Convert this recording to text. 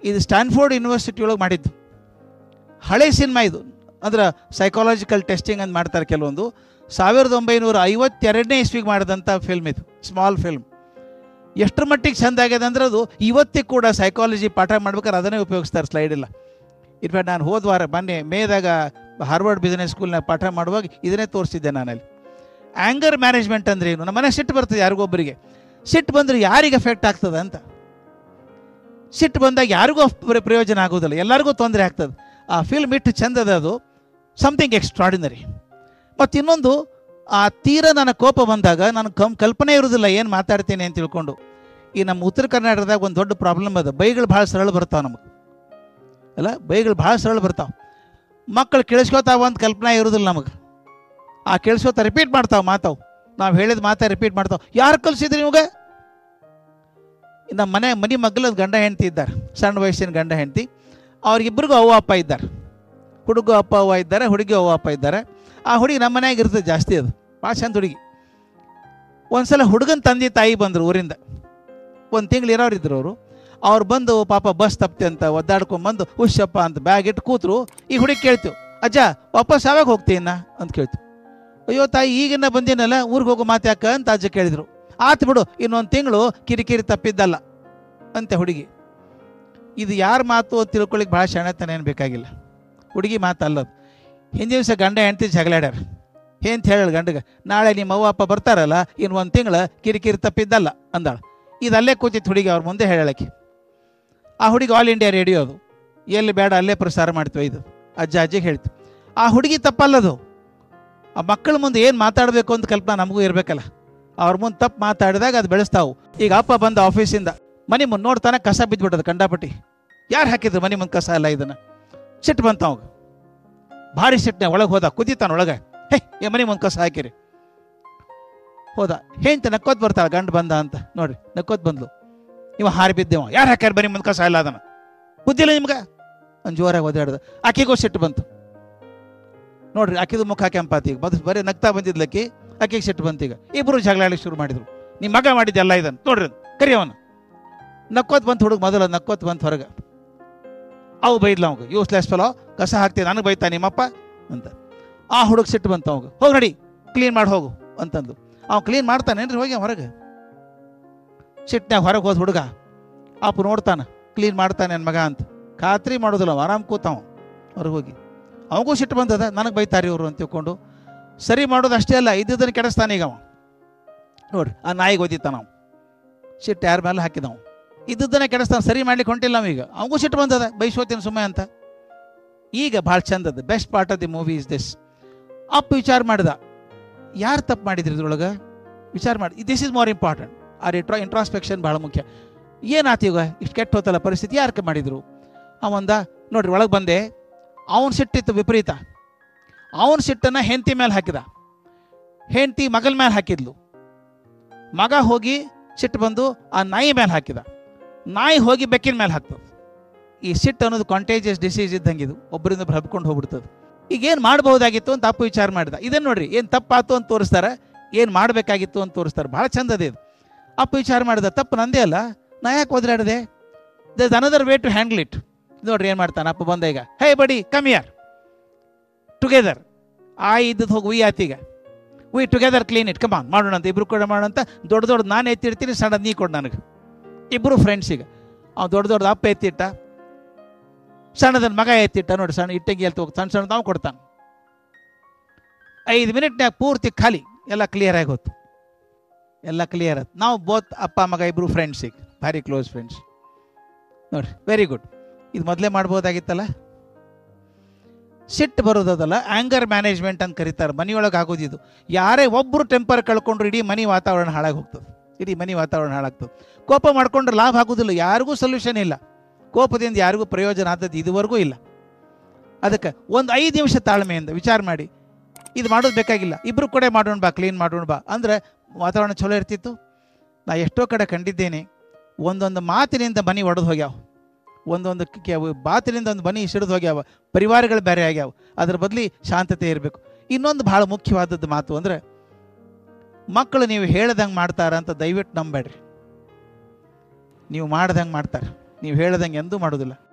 ಇದು Stanford university ಒಳಗೆ ಮಾಡಿದ್ದು, ಹಳೆ ಸಿನಿಮಾ ಇದು. ಅಂದ್ರೆ ಸೈಕಾಲಜಿಕಲ್ ಟೆಸ್ಟಿಂಗ್ ಅಂತ ಮಾಡ್ತಾರೆ ಕೆಲವೊಂದು. 1952ನೇ ಇಸ್ವಿಗೆ ಮಾಡಿದಂಥ ಫಿಲ್ಮ್ ಇದು, ಸ್ಮಾಲ್ ಫಿಲ್ಮ್. ಎಷ್ಟರ ಮಟ್ಟಿಗೆ ಚೆಂದ ಆಗಿದೆ ಅಂದ್ರೆ ಅದು ಇವತ್ತಿಗೆ ಕೂಡ ಸೈಕಾಲಜಿ ಪಾಠ ಮಾಡ್ಬೇಕಾದ್ರೆ ಅದನ್ನೇ ಉಪಯೋಗಿಸ್ತಾರೆ, ಸ್ಲೈಡ್ ಇಲ್ಲ. ಇನ್ಫ್ಯಾಕ್ಟ್ ನಾನು ಹೋದ ವಾರ ಮೊನ್ನೆ ಮೇದಾಗ ಹಾರ್ವರ್ಡ್ ಬಿಸ್ನೆಸ್ ಸ್ಕೂಲ್ನಾಗ ಪಾಠ ಮಾಡುವಾಗ ಇದನ್ನೇ ತೋರಿಸಿದ್ದೆ ನಾನಲ್ಲಿ. ಆ್ಯಂಗರ್ ಮ್ಯಾನೇಜ್ಮೆಂಟ್ ಅಂದರೆ ಏನು? ನಮ್ಮ ಮನೆ ಸಿಟ್ಟು ಬರ್ತದೆ ಯಾರಿಗೊಬ್ಬರಿಗೆ, ಸಿಟ್ಟು ಬಂದರೆ ಯಾರಿಗೆ ಎಫೆಕ್ಟ್ ಆಗ್ತದೆ ಅಂತ. ಸಿಟ್ಟು ಬಂದಾಗ ಯಾರಿಗೂ ಪ್ರಯೋಜನ ಆಗೋದಿಲ್ಲ, ಎಲ್ಲರಿಗೂ ತೊಂದರೆ ಆಗ್ತದೆ. ಆ ಫಿಲ್ಮ್ ಇಟ್ಟು ಚೆಂದದ, ಅದು ಸಮಥಿಂಗ್ ಎಕ್ಸ್ಟ್ರಾಡಿನರಿ. ಮತ್ತು ಇನ್ನೊಂದು, ಆ ತೀರ ನನ್ನ ಕೋಪ ಬಂದಾಗ ನನಗೆ ಕಲ್ಪನೆ ಇರೋದಿಲ್ಲ ಏನು ಮಾತಾಡ್ತೀನಿ ಅಂತ ತಿಳ್ಕೊಂಡು. ಈ ನಮ್ಮ ಉತ್ತರ ಕರ್ನಾಟಕದಾಗ ಒಂದು ದೊಡ್ಡ ಪ್ರಾಬ್ಲಮ್ ಅದ, ಬೈಗಳು ಭಾಳ ಸರಳ ಬರ್ತಾವೆ ನಮಗೆ ಅಲ್ಲ, ಬೈಗಳು ಭಾಳ ಸರಳ ಬರ್ತಾವೆ. ಮಕ್ಕಳು ಕೇಳಿಸ್ಕೋತಾವ ಅಂತ ಕಲ್ಪನೆ ಇರೋದಿಲ್ಲ ನಮಗೆ. ಆ ಕೇಳಿಸ್ಕೋತಾ ರಿಪೀಟ್ ಮಾಡ್ತಾವೆ ಮಾತಾವು, ನಾವು ಹೇಳಿದ ಮಾತಾ ರಿಪೀಟ್ ಮಾಡ್ತಾವೆ. ಯಾರು ಕಲಿಸಿದ್ರಿ ನಿಮಗೆ? ನಮ್ಮ ಮನೆ ಮಗ್ಗಲದ ಗಂಡ ಹೆಂಡತಿ ಇದ್ದಾರೆ, ಸಣ್ಣ ವಯಸ್ಸಿನ ಗಂಡ ಹೆಂಡತಿ. ಅವ್ರಿಗಿಬ್ಬರಿಗೂ ಅವ್ವ ಅಪ್ಪ ಇದ್ದಾರೆ. ಹುಡುಗ ಅಪ್ಪ ಅವ್ವ ಇದ್ದಾರೆ, ಹುಡುಗಿ ಅವ್ವ ಅಪ್ಪ ಇದ್ದಾರೆ. ಆ ಹುಡುಗಿ ನಮ್ಮ ಮನೆಯಾಗ ಇರ್ತದೆ ಜಾಸ್ತಿ, ಅದು ಭಾಳ ಚಂದ ಹುಡುಗಿ. ಒಂದು ಸಲ ಹುಡುಗನ ತಂದೆ ತಾಯಿ ಬಂದರು ಊರಿಂದ, ಒಂದು ತಿಂಗಳು ಇರೋರಿದ್ರು ಅವರು. ಅವ್ರು ಬಂದು ಪಾಪ ಬಸ್ ತಪ್ತೆ ಅಂತ ಒದ್ದಾಡ್ಕೊಂಬಂದು ಹುಷಪ್ಪ ಅಂತ ಬ್ಯಾಗ್ ಇಟ್ಟು ಕೂತರು. ಈ ಹುಡುಗಿ ಕೇಳ್ತೀವಿ, ಅಜ್ಜ ವಾಪಸ್ ಯಾವಾಗ ಹೋಗ್ತೀನ ಅಂತ ಕೇಳ್ತೀವಿ. ಅಯ್ಯೋ ತಾಯಿ ಈಗಿನ ಬಂದಿನಲ್ಲ, ಊರಿಗೆ ಹೋಗೋ ಮಾತು ಯಾಕ ಅಂತ ಅಜ್ಜ ಕೇಳಿದರು. ಆತು ಬಿಡು, ಇನ್ನೊಂದು ತಿಂಗಳು ಕಿರಿಕಿರಿ ತಪ್ಪಿದ್ದಲ್ಲ ಅಂತೆ ಹುಡುಗಿ. ಇದು ಯಾರ ಮಾತು ಅಂತ ತಿಳ್ಕೊಳ್ಳಿಕ್ಕೆ ಭಾಳ ಶಾಣತನ ಏನು ಬೇಕಾಗಿಲ್ಲ, ಹುಡುಗಿ ಮಾತು ಅಲ್ಲದು. ಹಿಂದಿನ ದಿವಸ ಗಂಡ ಹೆಂಡತಿ ಜಗಳಾಡ್ಯಾರ. ಏನಂತ ಹೇಳಲ್ಲ ಗಂಡಗೆ, ನಾಳೆ ನಿಮ್ಮ ಅವ್ವ ಅಪ್ಪ ಬರ್ತಾರಲ್ಲ, ಇನ್ನು ಒಂದು ತಿಂಗಳು ಕಿರಿಕಿರಿ ತಪ್ಪಿದ್ದಲ್ಲ ಅಂದಾಳ. ಇದು ಅಲ್ಲೇ ಕೂತಿತ್ತು ಹುಡುಗಿ, ಅವ್ರ ಮುಂದೆ ಹೇಳಕ್ಕೆ. ಆ ಹುಡುಗಿ ಆಲ್ ಇಂಡಿಯಾ ರೇಡಿಯೋ ಅದು, ಎಲ್ಲಿ ಬೇಡ ಅಲ್ಲೇ ಪ್ರಸಾರ ಮಾಡ್ತೀವಿ. ಇದು ಅಜ್ಜಿಗೆ ಹೇಳ್ತು. ಆ ಹುಡುಗಿ ತಪ್ಪಲ್ಲದು, ಆ ಮಕ್ಕಳ ಮುಂದೆ ಏನು ಮಾತಾಡಬೇಕು ಅಂತ ಕಲ್ಪನಾ ನಮಗೂ ಇರಬೇಕಲ್ಲ. ಅವ್ರ ಮುಂದೆ ತಪ್ಪು ಮಾತಾಡಿದಾಗ ಅದು ಬೆಳೆಸ್ತಾವು. ಈಗ ಅಪ್ಪ ಬಂದ ಆಫೀಸಿಂದ ಮನೆ ಮುಂದೆ ನೋಡ್ತಾನೆ, ಕಸ ಬಿದ್ದುಬಿಟ್ಟದು ಕಂಡಾಪಟ್ಟಿ. ಯಾರು ಹಾಕಿದ್ರು ಮನೆ ಮುಂದೆ ಕಸ ಎಲ್ಲ? ಇದನ್ನು ಸಿಟ್ಟು ಬಂತ ಅವಾಗ, ಭಾರಿ ಸಿಟ್ಟನೆ ಒಳಗೆ ಹೋದ, ಕುದಿತಾನ ಒಳಗೆ. ಹೇ ಮನೆ ಮುಂದೆ ಕಸ ಹಾಕಿರಿ ಹೋದ. ಹೇಂತ ನಕ್ಕೋತ್ ಬರ್ತಾಳೆ, ಗಂಡು ಬಂದ ಅಂತ ನೋಡ್ರಿ, ನಕ್ಕೋತ್ ಬಂದ್ಲು. ಇವ ಹಾರಿ ಬಿದ್ದೇವ, ಯಾರು ಹಾಕ್ಯಾರ ಮನೆ ಮುಂದೆ ಕಸ ಎಲ್ಲ? ಅದನ್ನ ಬುದ್ಧಿಲ್ಲ ನಿಮ್ಗೆ ಒಂದು ಜೋರಾಗಿ ಓದಾಡ್ದ. ಆಕೆಗೂ ಸಿಟ್ಟು ಬಂತು ನೋಡ್ರಿ, ಆಕಿದು ಮುಖ ಕೆಂಪಾತಿ. ಈಗ ಮೊದಲು ಬರೀ ನಗ್ತಾ ಬಂದಿದ್ಲಕ್ಕಿ, ಆಕೆಗೆ ಸಿಟ್ಟು ಬಂತು. ಈಗ ಇಬ್ಬರು ಜಗಳಾಡಲಿಕ್ಕೆ ಶುರು ಮಾಡಿದ್ರು. ನಿಮ್ಮ ಮಗ ಮಾಡಿದ್ದೆಲ್ಲ ಇದನ್ನು ನೋಡ್ರಿ, ಕರಿ ಅವನು. ನಕ್ಕೋತ್ ಬಂತು ಹುಡುಗ, ಮೊದಲು ನಕ್ಕೋತ್ ಬಂತು ಹೊರಗೆ. ಅವು ಬೈದ್ಲ ಅವಾಗ, ಯೂಸ್ಲೆಸ್ ಫೆಲೋ, ಕಸ ಹಾಕ್ತೀನಿ, ನನಗೆ ಬೈತಾ ನಿಮ್ಮಪ್ಪ ಅಂತ. ಆ ಹುಡುಗ ಸಿಟ್ಟು ಬಂತು ಅವಾಗ, ಹೋಗಿ ನಡಿ ಕ್ಲೀನ್ ಮಾಡಿ ಹೋಗು ಅಂತಂದು. ಅವ್ನು ಕ್ಲೀನ್ ಮಾಡ್ತಾನೇನ್ರಿ ಹೋಗಿ ಹೊರಗೆ. ಸಿಟ್ನಾಗ ಹೊರಗೆ ಹೋದ ಹುಡುಗ, ಅಪ್ಪ ನೋಡ್ತಾನೆ ಕ್ಲೀನ್ ಮಾಡ್ತಾನೆ ನನ್ನ ಮಗ ಅಂತ. ಖಾತ್ರಿ ಮಾಡೋದಿಲ್ಲ, ಆರಾಮ್ ಕೂತಾವ ಹೊರಗೆ ಹೋಗಿ. ಅವನಿಗೂ ಸಿಟ್ಟು ಬಂದದ, ನನಗೆ ಬೈತಾರಿ ಇವರು ಅಂತ ತಿಳ್ಕೊಂಡು. ಸರಿ ಮಾಡೋದು ಅಷ್ಟೇ ಅಲ್ಲ, ಇದ್ದದನ್ನು ಕೆಡಿಸ್ತಾನೆ ಈಗ ಅವ. ನೋಡ್ರಿ, ಆ ನಾಯಿಗೆ ಓದಿತ್ತ ನಾವು ಸಿಟ್ಟು ಯಾರ ಮೇಲೆ ಹಾಕಿದವು, ಇದ್ದದನ್ನೇ ಕೆಡಿಸ್ತಾನೆ. ಸರಿ ಮಾಡ್ಲಿಕ್ಕೆ ಹೊಂಟಿಲ್ಲ ನಾವೀಗ. ಅವನಿಗೂ ಸಿಟ್ಟು ಬಂದದ, ಬೈಸೋತೀನಿ ಸುಮ್ಮನೆ ಅಂತ. ಈಗ ಭಾಳ ಚಂದದ, best part of the movie is this. ಅಪ್ಪ ವಿಚಾರ ಮಾಡಿದ, ಯಾರು ತಪ್ಪು ಮಾಡಿದ್ರಿ ಇದ್ರೊಳಗೆ ವಿಚಾರ ಮಾಡಿ. This is more important. ಆ ಇಂಟ್ರಾಸ್ಪೆಕ್ಷನ್ ಭಾಳ ಮುಖ್ಯ. ಏನಾಯ್ತು ಈಗ, ಇಷ್ಟು ಕೆಟ್ಟ ಹೋತಲ್ಲ ಪರಿಸ್ಥಿತಿ, ಯಾರಕ್ಕೆ ಮಾಡಿದರು? ಅವಂದ ನೋಡ್ರಿ, ಒಳಗೆ ಬಂದೆ. ಅವನ ಸಿಟ್ಟಿತ್ತು ವಿಪರೀತ. ಅವನ ಸಿಟ್ಟನ್ನು ಹೆಂಡತಿ ಮೇಲೆ ಹಾಕಿದ, ಹೆಂಡತಿ ಮಗಲ ಮೇಲೆ ಹಾಕಿದ್ಲು. ಮಗ ಹೋಗಿ ಸಿಟ್ಟು ಬಂದು ಆ ನಾಯಿ ಮೇಲೆ ಹಾಕಿದ, ನಾಯಿ ಹೋಗಿ ಬೆಕ್ಕಿನ ಮೇಲೆ ಹಾಕ್ತದೆ. ಈ ಸಿಟ್ಟು ಅನ್ನೋದು ಕಾಂಟೇಜಿಯಸ್ ಡಿಸೀಸ್ ಇದ್ದಂಗೆ, ಇದು ಒಬ್ಬರಿಂದ ಹಬ್ಕೊಂಡು ಹೋಗ್ಬಿಡ್ತದೆ. ಈಗ ಏನು ಮಾಡಬಹುದಾಗಿತ್ತು ಅಂತ ಅಪ್ಪ ವಿಚಾರ ಮಾಡಿದ. ಇದನ್ನು ನೋಡ್ರಿ, ಏನು ತಪ್ಪಾಯ್ತು ಅಂತ ತೋರಿಸ್ತಾರೆ, ಏನು ಮಾಡಬೇಕಾಗಿತ್ತು ಅಂತ ತೋರಿಸ್ತಾರೆ. ಭಾಳ ಚಂದದ ಇದು. ಅಪ್ಪ ವಿಚಾರ ಮಾಡಿದ, ತಪ್ಪು ನಂದೇ ಅಲ್ಲ, ನಾ ಯಾಕೆ ಒದರಾಡಿದೆ? There is another way to handle it. ನೋಡ್ರಿ ಏನು ಮಾಡ್ತಾನೆ ಅಪ್ಪ ಬಂದ ಈಗ, ಹೇ ಬಡಿ ಕಮ್ ಹಿಯರ್ ಟುಗೆದರ್. ಇದ್ದದ್ದು ಹೋಗಿ ಆತೀಗ, ವಿ ಟುಗೆದರ್ ಕ್ಲೀನ್ ಇಟ್, ಕಮಾನ್ ಮಾಡೋಣ ಅಂತ. ಇಬ್ರು ಕೂಡ ಮಾಡೋಣ ಅಂತ. ದೊಡ್ಡ ದೊಡ್ಡ ನಾನು ಎತ್ತಿಡ್ತೀನಿ, ಸಣ್ಣದು ನೀ ಕೊಡು ನನಗೆ. ಇಬ್ಬರು ಫ್ರೆಂಡ್ಸಿಗೆ. ಅವ್ನು ದೊಡ್ಡ ಅಪ್ಪ ಎತ್ತಿಟ್ಟ, ಸಣ್ಣದನ್ನು ಮಗ ಎತ್ತಿಟ್ಟ. ನೋಡಿ, ಸಣ್ಣ ಇಟ್ಟಂಗಿ ಎಲ್ತ ಹೋಗಿ ಸಣ್ಣ ತಾವು ಕೊಡ್ತಾನೆ. 5 ಮಿನಿಟ್ನಾಗ ಪೂರ್ತಿ ಖಾಲಿ, ಎಲ್ಲ ಕ್ಲಿಯರ್ ಆಗಿ ಹೋಯ್ತು, ಎಲ್ಲ ಕ್ಲಿಯರ್ ಆಯ್ತು. ನಾವು ಬೋತ್ ಅಪ್ಪ ಮಗ ಇಬ್ಬರು ಫ್ರೆಂಡ್ಸಿಗೆ, ಭಾರಿ ಕ್ಲೋಸ್ ಫ್ರೆಂಡ್ಸ್. ನೋಡ್ರಿ, ವೆರಿ ಗುಡ್. ಇದು ಮೊದಲೇ ಮಾಡ್ಬೋದಾಗಿತ್ತಲ್ಲ. ಸಿಟ್ಟು ಬರೋದಲ್ಲ, ಆ್ಯಂಗರ್ ಮ್ಯಾನೇಜ್ಮೆಂಟ್ ಅಂತ ಕರೀತಾರೆ. ಮನೆಯೊಳಗೆ ಆಗೋದಿದು. ಯಾರೇ ಒಬ್ಬರು ಟೆಂಪರ್ ಕಳ್ಕೊಂಡ್ರು ಇಡೀ ಮನೆ ವಾತಾವರಣ ಹಾಳಾಗಿ ಹೋಗ್ತದೆ, ಇಡೀ ಮನೆ ವಾತಾವರಣ ಹಾಳಾಗ್ತದೆ. ಕೋಪ ಮಾಡ್ಕೊಂಡ್ರೆ ಲಾಭ ಆಗೋದಿಲ್ಲ, ಯಾರಿಗೂ ಸೊಲ್ಯೂಷನ್ ಇಲ್ಲ. ಕೋಪದಿಂದ ಯಾರಿಗೂ ಪ್ರಯೋಜನ ಆದದ್ದು ಇದುವರೆಗೂ ಇಲ್ಲ. ಅದಕ್ಕೆ ಒಂದು 5 ನಿಮಿಷ ತಾಳ್ಮೆಯಿಂದ ವಿಚಾರ ಮಾಡಿ, ಇದು ಮಾಡೋದು ಬೇಕಾಗಿಲ್ಲ, ಇಬ್ಬರು ಕೂಡ ಮಾಡೋಣ ಬಾ, ಕ್ಲೀನ್ ಮಾಡೋಣ ಬಾ ಅಂದರೆ ವಾತಾವರಣ ಚಲೋ ಇರ್ತಿತ್ತು. ನಾ ಎಷ್ಟೋ ಕಡೆ ಕಂಡಿದ್ದೇನೆ, ಒಂದೊಂದು ಮಾತಿನಿಂದ ಮನೆ ಒಡೆದು ಹೋಗ್ಯಾವ, ಒಂದೊಂದು ಮಾತಿನಿಂದ ಒಂದು ಮನೆ ಸಿಡಿದು ಹೋಗ್ಯಾವ, ಪರಿವಾರಗಳು ಬೇರೆ ಆಗ್ಯಾವ. ಅದ್ರ ಬದಲಿ ಶಾಂತತೆ ಇರಬೇಕು. ಇನ್ನೊಂದು ಭಾಳ ಮುಖ್ಯವಾದದ್ದು ಮಾತು ಅಂದರೆ, ಮಕ್ಕಳು ನೀವು ಹೇಳ್ದಂಗೆ ಮಾಡ್ತಾರ ಅಂತ ದಯವಿಟ್ಟು ನಂಬೇಡ್ರಿ. ನೀವು ಮಾಡ್ದಂಗೆ ಮಾಡ್ತಾರೆ. ನೀವು ಹೇಳ್ದಂಗೆ ಎಂದೂ ಮಾಡೋದಿಲ್ಲ.